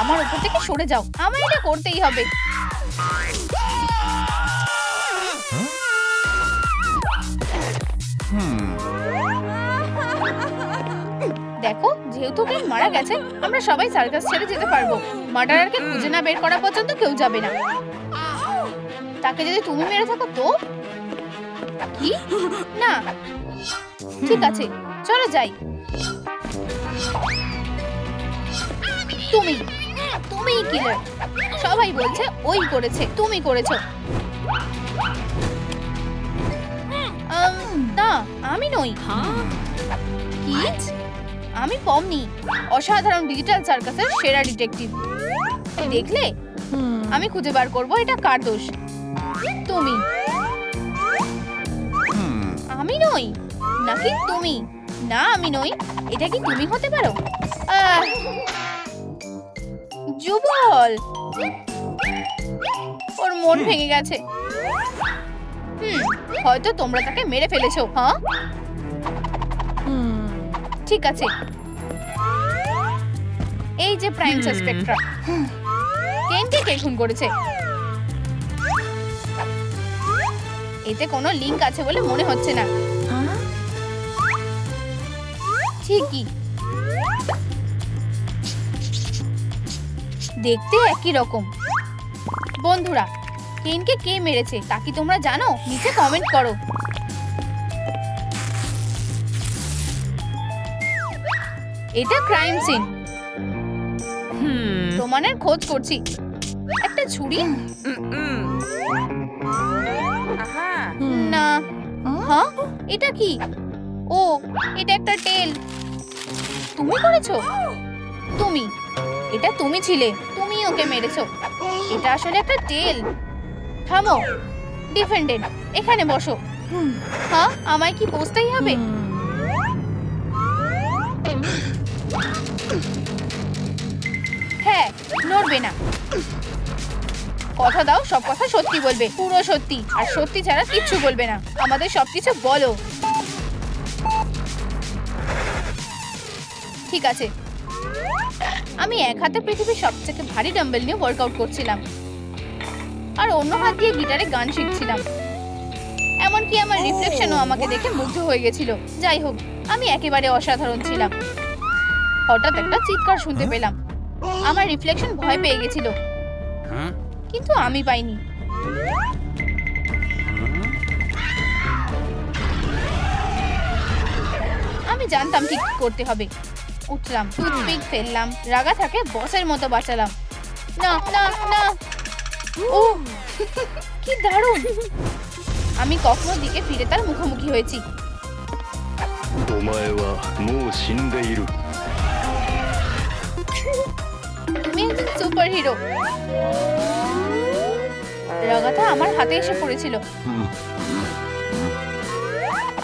আমার উপর থেকে সরে যাও, আমায় এটা করতেই হবে। দেখো, যেহেতু কেন মারা গেছে, আমরা সবাই সার্কাস ছেড়ে যেতে পারবো। মার্ডারারকে খুঁজে না বের করা পর্যন্ত কেউ যাবে না। তাকে যদি তুমি মেরে থাকো তো? কি না, ঠিক আছে, চলো যাই। তুমি তুমিই কিলার। সবাই বলছে ওই করেছে, তুমি করেছো। না, আমি নই। কি? আমি পমনি, অসাধারণ ডিজিটাল সার্কাসের সেরা ডিটেকটিভ। দেখলে, আমি খুঁজে বার করবো এটা কার দোষ। তুমি। আমি নই নাকি তুমি? না, আমি নই। এটা কি তুমি হতে পারো? যুবল, ওর মন ভেঙে গেছে। হয়তো তোমরা তাকে মেরে ফেলেছো। হ্যাঁ, ঠিক আছে। এই যে প্রাইম সাসপেক্টরা। কেনকে কে খুন করেছে? এতে কোনো লিংক আছে বলে মনে হচ্ছে না। ঠিকই, দেখতে একই রকম। বন্ধুরা, কেনকে কে মেরেছে তা কি তোমরা জানো? নিচে কমেন্ট করো। এটা ক্রাইম সিন। প্রমাণের খোঁজ করছি। একটা ছুরি? না। হ্যাঁ, এটা কি? ও, এটা একটা টেল। তুমি করেছো? তুমি, এটা তুমি ছিলে। তুমি ওকে মেরেছো। এটা আসলে একটা টেল। থামো, ডিফেন্ডেন্ট, এখানে বসো। হ্যাঁ, আমায় কি বসতেই হবে? হ্যাঁ, নড়বে না। কথা দাও, সব কথা সত্যি বলবে, পুরো সত্যি, আর সত্যি ছাড়া কিচ্ছু বলবে না। আমাদের সবকিছু বলো। ঠিক আছে। আমি এক হাতে পৃথিবীর সবথেকে ভারী ডাম্বেল নিয়ে ওয়ার্কআউট করছিলাম, আর অন্য হাত দিয়ে গিটারে গান শিখছিলাম। এমনকি আমার রিফ্লেকশনও আমাকে দেখে মুগ্ধ হয়ে গেছিল। যাই হোক, আমি একেবারে অসাধারণ ছিলাম। হঠাৎ একটা চিৎকার শুনতে পেলাম। আমার রিফ্লেকশন ভয় পেয়ে গেছিল, কিন্তু আমি পাইনি। আমি জানতাম ঠিক কি করতে হবে। উঠলাম, টুথপিক ফেললাম, রাগাথাকে বসের মতো বাঁচালাম। না না না, ও কি দারুণ! আমি কখনো দিকে ফিরে তার মুখোমুখি হয়েছি। お前はもう死んでいる。 তুমি একজন সুপার হিরো। রাগাথা আমার হাতে এসে পড়েছিল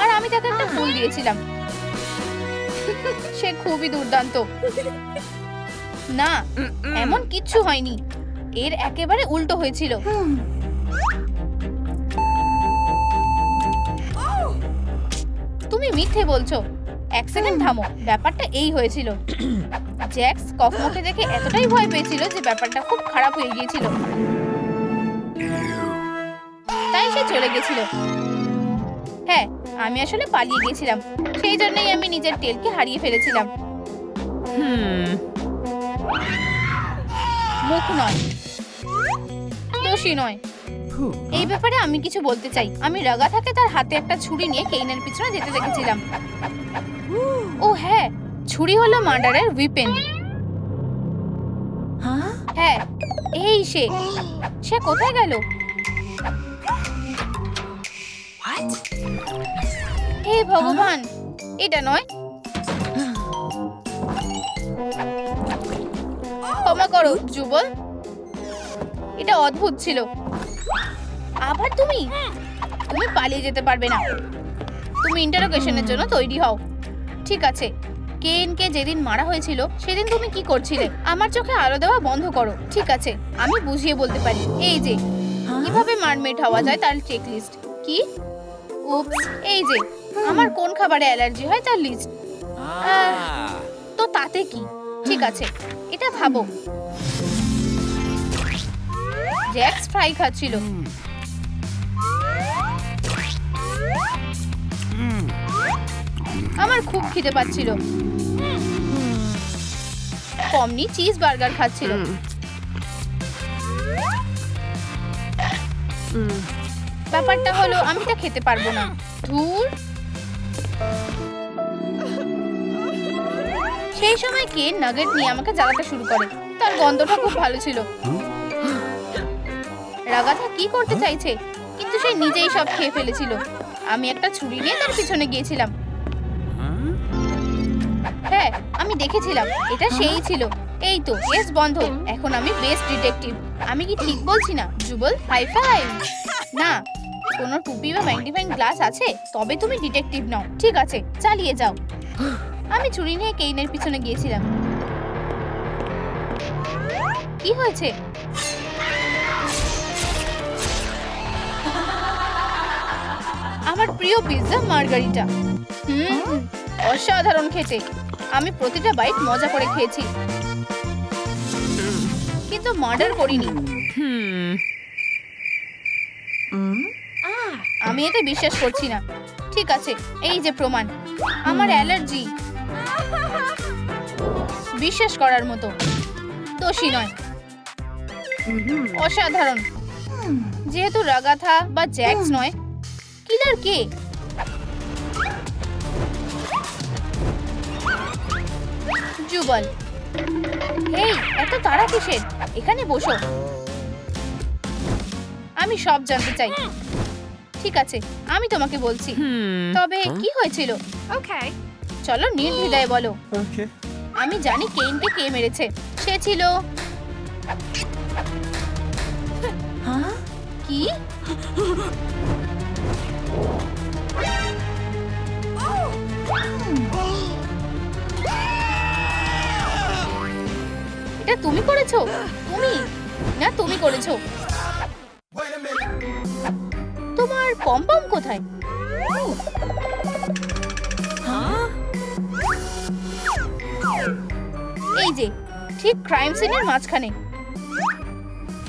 আর আমি তাকে একটা ফুল দিয়েছিলাম। সে খুবই দুর্দান্ত। না, এমন কিচ্ছু হয়নি, এর একেবারে উল্টো হয়েছিল। তুমি মিথ্যে বলছো। এক সেকেন্ড থামো, ব্যাপারটা এই হয়েছিল। জ্যাক্স কফমোকে দেখে এতটাই ভয় পেয়েছিল যে ব্যাপারটা খুব খারাপ হয়ে গিয়েছিল, তাই সে চলে গেছিল। হ্যাঁ, আমি আসলে পালিয়ে গেছিলাম, সেই জন্যই আমি নিজের টেলকে হারিয়ে ফেলেছিলাম। মুখ নয়, দোষী নয়। এই ব্যাপারে আমি কিছু বলতে চাই। আমি রাগাথাকে তার হাতে একটা ছুরি নিয়ে কেইনের পিছনে যেতে দেখেছিলাম। ও হ্যাঁ, ছুরি হলো মার্ডারের উইপেন। হ্যাঁ, এই সে কোথায় গেল? হে ভগবান, এটা নয়। ক্ষমা করো যুবল, এটা অদ্ভুত ছিল। আবার তুমি পালিয়ে যেতে পারবে না। তুমি ইন্টারোগেশনের জন্য তৈরি হও। ঠিক আছে, কেইনকে যেদিন মারা হয়েছিল সেদিন তুমি কি করছিলে? আমার চোখে আলো দেওয়া বন্ধ করো। ঠিক আছে, আমি বুঝিয়ে বলতে পারি। এই যে কিভাবে মারমেড হওয়া যায় তার চেকলিস্ট। কি? উপস, এই যে আমার কোন খাবারে অ্যালার্জি হয় তার লিস্ট। তো তাতে কি? ঠিক আছে, এটা ভাবো। জ্যাক্স ফ্রাই খাচ্ছিল। আমার খুব খিদে পাচ্ছিল। পমনি চিজ বার্গার খাচ্ছিল। ব্যাপারটা হলো আমি তা খেতে পারবো না। ধুর। সেই সময় কেন নাগেট নিয়ে আমাকে জ্বালাতে শুরু করে। তার গন্ধটা খুব ভালো ছিল। রাগাথা কি করতে চাইছে, কিন্তু সে নিজেই সব খেয়ে ফেলেছিল। আমি একটা ছুরি নিয়ে তার পিছনে গিয়েছিলাম। হ্যাঁ, আমি দেখেছিলাম, এটা সেই ছিল। এই তো, কেস বন্ধ। এখন আমি বেস্ট ডিটেকটিভ। আমি কি ঠিক বলছি না যুবল? High five. না, কোনো টুপি বা ম্যাগনিফাইং গ্লাস আছে তবে তুমি ডিটেকটিভ নও। ঠিক আছে, চালিয়ে যাও। আমি ছুরি নিয়ে কেইনের পিছনে গিয়েছিলাম। কি হয়েছে? আমার প্রিয় পিৎজা মার্গারিটা। অসাধারণ খেতে। আমি প্রতিটা বাইট মজা করে খেয়েছি, কিন্তু মার্ডার করিনি। আমি এতে বিশ্বাস করছি না। ঠিক আছে, এই যে প্রমাণ। আমার অ্যালার্জি বিশ্বাস করার মতো। দোষী নয়, অসাধারণ। যেহেতু রাগাথা বা জ্যাক্স নয়, কিলার কে? যুবল। এই, এত তাড়া কিসের? এখানে বসো, আমি সব জানতে চাই। ঠিক আছে, আমি তোমাকে বলছি। তবে কি হয়েছিল? ওকে, চলো নির্দ্বিধায় বলো। আমি জানি কেইনকে কে মেরেছে। সে ছিল কি? এটা তুমি করেছো? তুমি না, তুমি করেছো। তোমার পম্পম কোথায়? এই যে, ঠিক ক্রাইম সিনের মাঝখানে।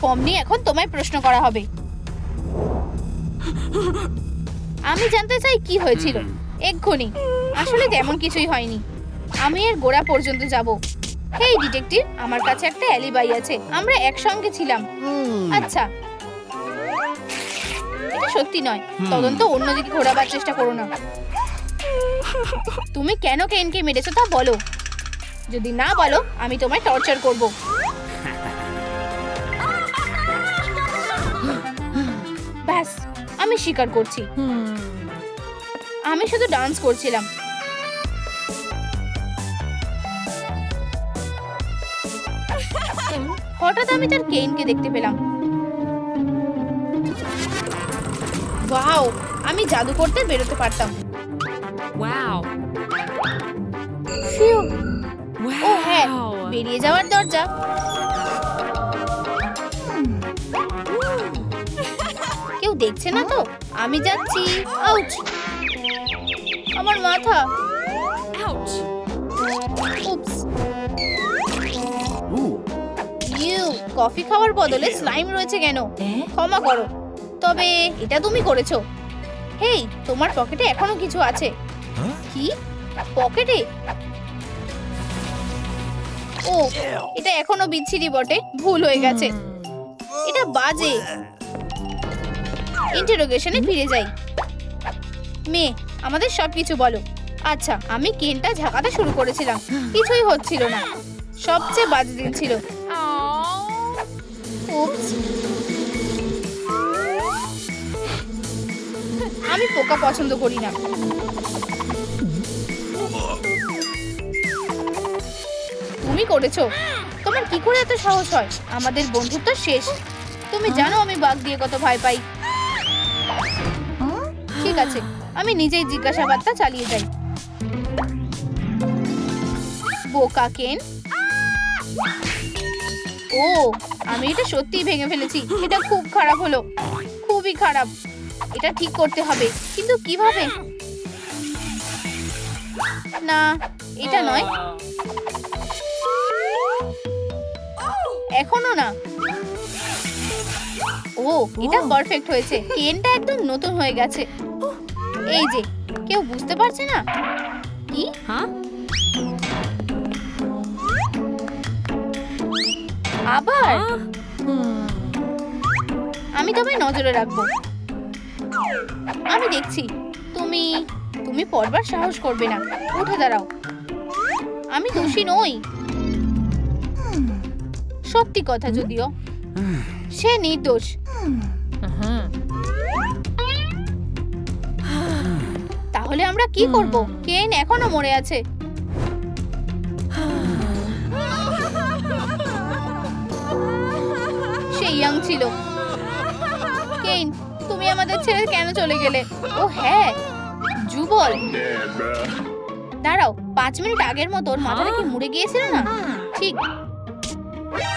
পমনি, এখন তোমায় প্রশ্ন করা হবে। আমি জানতে চাই কি হয়েছিল এক্ষুনি। আসলে তেমন কিছুই হয়নি। আমি এর গোড়া পর্যন্ত যাব। হেই ডিটেকটিভ, আমার কাছে একটা অ্যালিবাই আছে। আমরা একসঙ্গে ছিলাম। আচ্ছা, এটা সত্যি নয়। তদন্ত অন্যদিকে ঘোরাবার চেষ্টা করো না। তুমি কেন কেনকে মেরেছো তা বলো। যদি না বলো আমি তোমায় টর্চার করব। ব্যাস, আমি স্বীকার করছি। আমি শুধু ডান্স করছিলাম। হঠাৎ আমি তার কেইনকে দেখতে পেলাম। ওয়াও, আমি জাদু করতে বেরোতে পারতাম। ফিউ। ও হ্যাঁ, বেরিয়ে যাওয়ার দরজা। কেউ দেখছে না তো? আমি যাচ্ছি। আউচ! আমার মাথা। উপস। ইউ, কফি খাওয়ার বদলে স্লাইম রয়েছে কেন? ক্ষমা করো, তবে এটা তুমি করেছো। হেই, তোমার পকেটে এখনো কিছু আছে। কি পকেটে? ও, এটা এখনো বিচ্ছিরি বটে। ভুল হয়ে গেছে। এটা বাজে। ইন্টারোগেশনে ফিরে যাই। মেয়ে, আমাদের সবকিছু বলো। আচ্ছা, আমি কেনটা ঝাঁকাতে শুরু করেছিলাম, কিছুই হচ্ছিল না। সবচেয়ে বাজে দিন ছিল। উপস। আমি পোকা পছন্দ করি না। তুমি করেছো। তোমার কি করে এত সাহস হয়? আমাদের বন্ধুত্ব শেষ। তুমি জানো আমি বাঘ দিয়ে কত ভয় পাই। ঠিক আছে, আমি নিজেই জিজ্ঞাসাবাদটা চালিয়ে যাই। বোকা কেন। ও, আমি এটা সত্যিই ভেঙে ফেলেছি। এটা খুব খারাপ হলো, খুবই খারাপ। এটা ঠিক করতে হবে, কিন্তু কিভাবে? না, এটা নয়। এখনো না। ও, এটা পারফেক্ট হয়েছে। কেনটা একদম নতুন হয়ে গেছে। এই যে, কেউ বুঝতে পারছে না। কি? আবার? আমি তোমায় নজরে রাখবো। আমি দেখছি। তুমি পড়বার সাহস করবে না। উঠে দাঁড়াও। আমি দোষী নই। সত্যি কথা যদিও। সে নির্দোষ। তাহলে আমরা কি করব? কেন এখনো মরে আছে। সে ইয়াং ছিল। কেন, তুমি আমাদের ছেড়ে কেন চলে গেলে? ও হ্যাঁ, যুবল। দাঁড়াও, 5 মিনিট আগের মতো ওর মাথাটা কি মুড়ে গিয়েছিল না? ঠিক।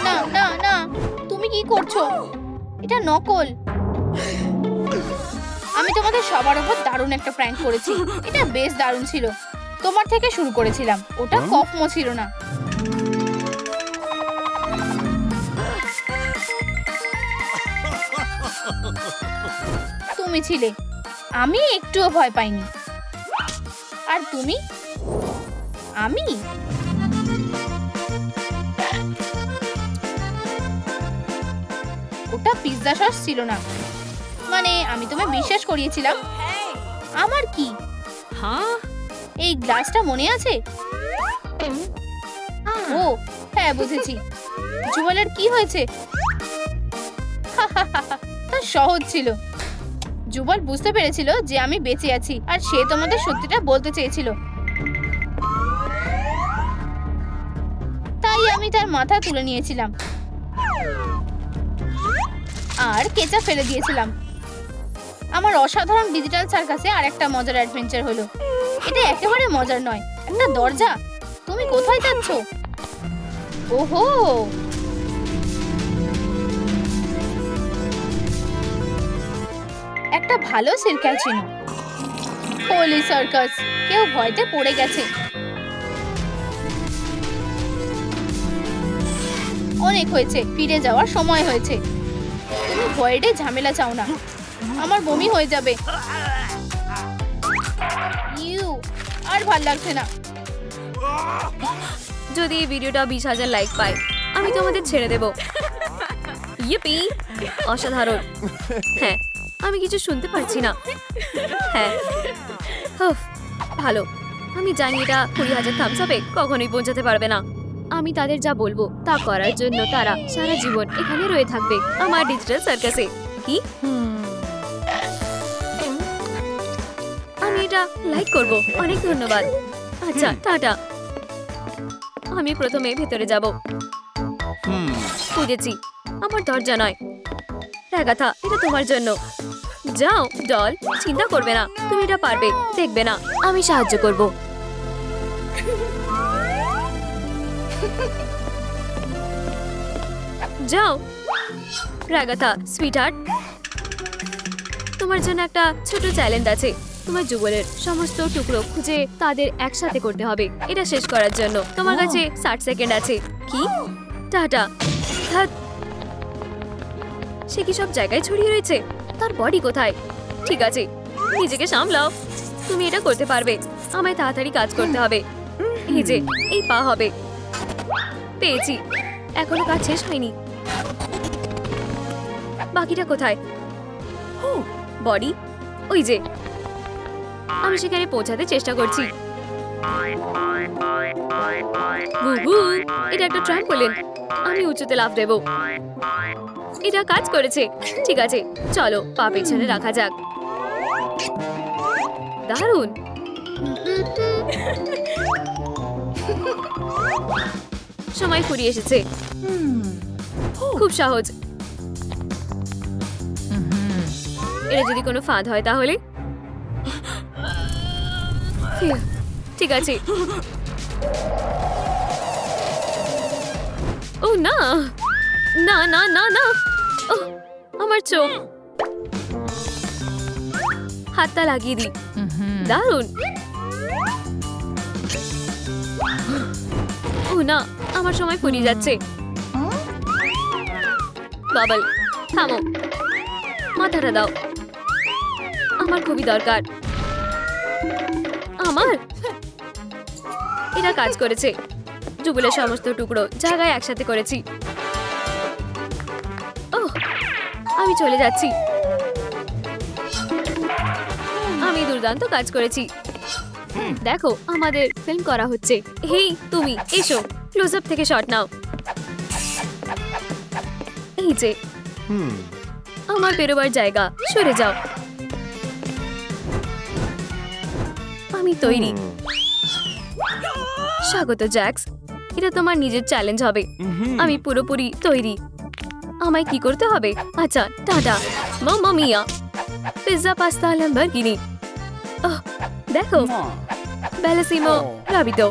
না না না, তুমি কি করছো? এটা নকল। আমি তোমাদের সবার উপর দারুণ একটা প্র্যাঙ্ক করেছি। এটা বেশ দারুণ ছিল। তোমার থেকে শুরু করেছিলাম। ওটা কফমো ছিল না। তুমি ছিলে। আমি একটুও ভয় পাইনি। আর তুমি? আমি? ওটা পিৎজা সস ছিল না। মানে আমি তোমায় বিশ্বাস করিয়েছিলাম। আমার কি? এই গ্লাসটা মনে আছে? ও হ্যাঁ, বুঝেছি। যুগলের কি হয়েছে? তা সহজ ছিল। যুগল বুঝতে পেরেছিল যে আমি বেঁচে আছি, আর সে তোমাদের সত্যিটা বলতে চেয়েছিল। তাই আমি তার মাথা তুলে নিয়েছিলাম আর কেচা ফেলে দিয়েছিলাম। আমার অসাধারণ ডিজিটাল সার্কাসে আর একটা মজার অ্যাডভেঞ্চার হলো। এটা একেবারে মজার নয়, একটা দরজা। তুমি কোথায় যাচ্ছ? ওহো, একটা ভালো সার্কাস ছিল। হোলি সার্কাস। কেউ ভয়তে পড়ে গেছে। অনেক হয়েছে, ফিরে যাওয়ার সময় হয়েছে। তুমি ভয়েডে ঝামেলা চাও না। আমার বমি হয়ে যাবে। ইউ, আর ভাল লাগছে না। যদি এই ভিডিওটা 20,000 লাইক পায়, আমি তোমাদের ছেড়ে দেব। ইয়েপি, অসাধারণ। হ্যাঁ, আমি কিছু শুনতে পারছি না। হ্যাঁ, ভালো। আমি জানি এটা 20,000 থামস আপে কখনোই পৌঁছাতে পারবে না। আমি তাদের যা বলবো তা করার জন্য তারা সারা জীবন এখানে রয়ে থাকবে আমার ডিজিটাল সার্কাসে। কি আমি এটা লাইক করব। অনেক ধন্যবাদ। আচ্ছা টাটা। আমি প্রথমে ভেতরে যাব। বুঝেছি, আমার দরজা নয়। রাগাথা, এটা তোমার জন্য। যাও ডল, চিন্তা করবে না, তুমি এটা পারবে, দেখবে না আমি সাহায্য করব। যাও রাগাথা সুইটহার্ট, তোমার জন্য একটা ছোট চ্যালেঞ্জ আছে। তোমার যুগলের সমস্ত টুকরো খুঁজে তাদের একসাথে করতে হবে। এটা শেষ করার জন্য তোমার কাছে 60 সেকেন্ড আছে। কি? টাটা। ধ্যাৎ, সে কি সব জায়গায় ছড়িয়ে রয়েছে? তার বডি কোথায়? ঠিক আছে, নিজেকে সামলাও, তুমি এটা করতে পারবে। আমায় তাড়াতাড়ি কাজ করতে হবে। এই যে এই পা হবে। পেয়েছি, এখনো কাজ শেষ হয়নি। বাকিটা কোথায়? বডি ওই যে। আমি সেখানে পৌঁছাতে চেষ্টা করছি। বুবু, এটা একটা ট্রাম্পোলিন। আমি উঁচুতে লাফ দেব। এটা কাজ করেছে। ঠিক আছে, চলো পা পেছনে রাখা যাক। দারুণ। সময় ফুরিয়ে এসেছে। খুব সহজ। এটা যদি কোনো ফাঁদ হয় তাহলে? ঠিক আছে। ও না না না না না, আমার চোখ। হাতটা লাগিয়ে দিই। দারুণ। ও না, আমার সময় ফুরিয়ে যাচ্ছে। বাবল, থামো, মাথাটা দাও, আমার খুবই দরকার। আমার এটা কাজ করেছে। যুগলের সমস্ত টুকরো জায়গায় একসাথে করেছি। ওহ, আমি চলে যাচ্ছি। আমি দুর্দান্ত কাজ করেছি। দেখো, আমাদের ফিল্ম করা হচ্ছে। হেই তুমি, এসো, ক্লোজ আপ থেকে শট নাও। এই যে আমার বেরোবার জায়গা, সরে যাও। আমি তৈরি। স্বাগত জ্যাক্স, এটা তোমার নিজের চ্যালেঞ্জ হবে। আমি পুরোপুরি তৈরি। আমায় কি করতে হবে? আচ্ছা টাটা। মাম্মা মিয়া, পিৎজা, পাস্তা, ল্যাম্বরগিনি। দেখো, বেলাসিমো রাবিতো।